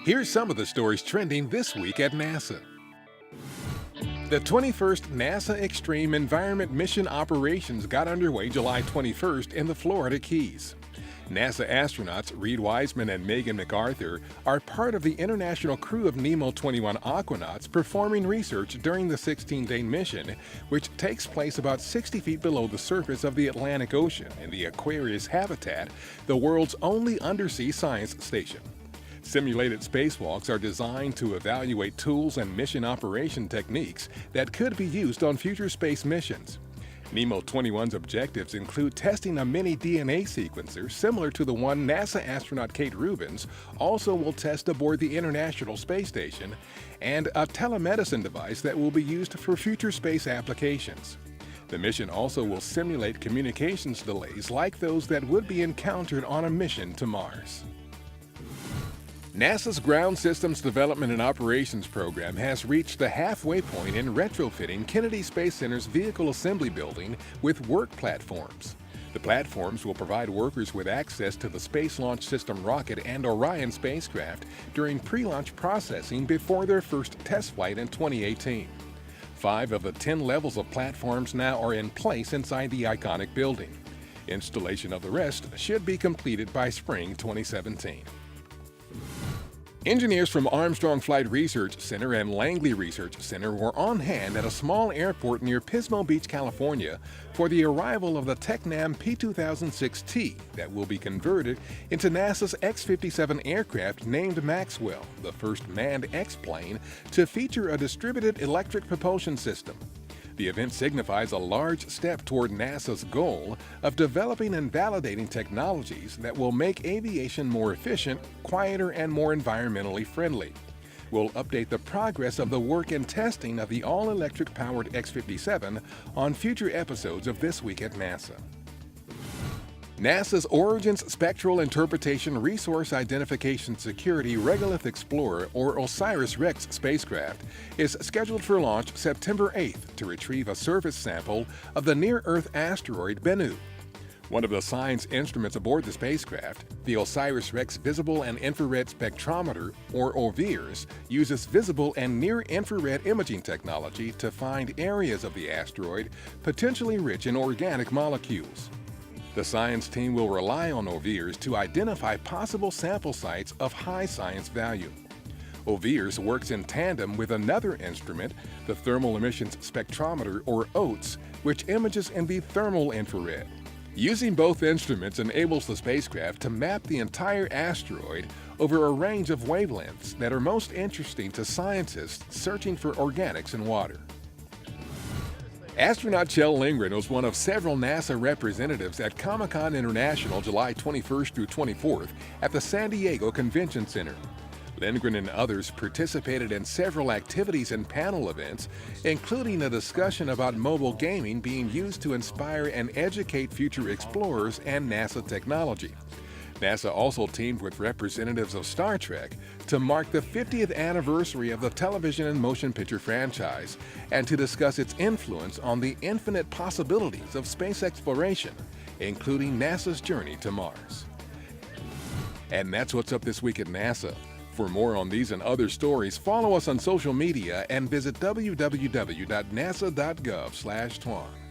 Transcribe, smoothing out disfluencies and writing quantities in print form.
Here's some of the stories trending this week at NASA. The 21st NASA Extreme Environment Mission operations got underway July 21st in the Florida Keys. NASA astronauts Reed Wiseman and Megan McArthur are part of the international crew of Nemo 21 Aquanauts performing research during the 16-day mission, which takes place about 60 feet below the surface of the Atlantic Ocean in the Aquarius habitat, the world's only undersea science station. Simulated spacewalks are designed to evaluate tools and mission operation techniques that could be used on future space missions. Nemo 21's objectives include testing a mini DNA sequencer similar to the one NASA astronaut Kate Rubins also will test aboard the International Space Station, and a telemedicine device that will be used for future space applications. The mission also will simulate communications delays like those that would be encountered on a mission to Mars. NASA's Ground Systems Development and Operations program has reached the halfway point in retrofitting Kennedy Space Center's Vehicle Assembly Building with work platforms. The platforms will provide workers with access to the Space Launch System rocket and Orion spacecraft during pre-launch processing before their first test flight in 2018. 5 of the 10 levels of platforms now are in place inside the iconic building. Installation of the rest should be completed by spring 2017. Engineers from Armstrong Flight Research Center and Langley Research Center were on hand at a small airport near Pismo Beach, California, for the arrival of the Tecnam P2006T that will be converted into NASA's X-57 aircraft named Maxwell, the first manned X-plane to feature a distributed electric propulsion system. The event signifies a large step toward NASA's goal of developing and validating technologies that will make aviation more efficient, quieter, and more environmentally friendly. We'll update the progress of the work and testing of the all-electric powered X-57 on future episodes of This Week at NASA. NASA's Origins Spectral Interpretation Resource Identification Security Regolith Explorer, or OSIRIS-REx spacecraft, is scheduled for launch September 8th to retrieve a surface sample of the near-Earth asteroid Bennu. One of the science instruments aboard the spacecraft, the OSIRIS-REx Visible and Infrared Spectrometer, or OVIRS, uses visible and near-infrared imaging technology to find areas of the asteroid potentially rich in organic molecules. The science team will rely on OVIRS to identify possible sample sites of high science value. OVIRS works in tandem with another instrument, the Thermal Emissions Spectrometer, or OTES, which images in the thermal infrared. Using both instruments enables the spacecraft to map the entire asteroid over a range of wavelengths that are most interesting to scientists searching for organics in water. Astronaut Kjell Lindgren was one of several NASA representatives at Comic-Con International July 21st through 24th at the San Diego Convention Center. Lindgren and others participated in several activities and panel events, including a discussion about mobile gaming being used to inspire and educate future explorers and NASA technology. NASA also teamed with representatives of Star Trek to mark the 50th anniversary of the television and motion picture franchise and to discuss its influence on the infinite possibilities of space exploration, including NASA's journey to Mars. And that's what's up this week at NASA. For more on these and other stories, follow us on social media and visit www.nasa.gov/twan.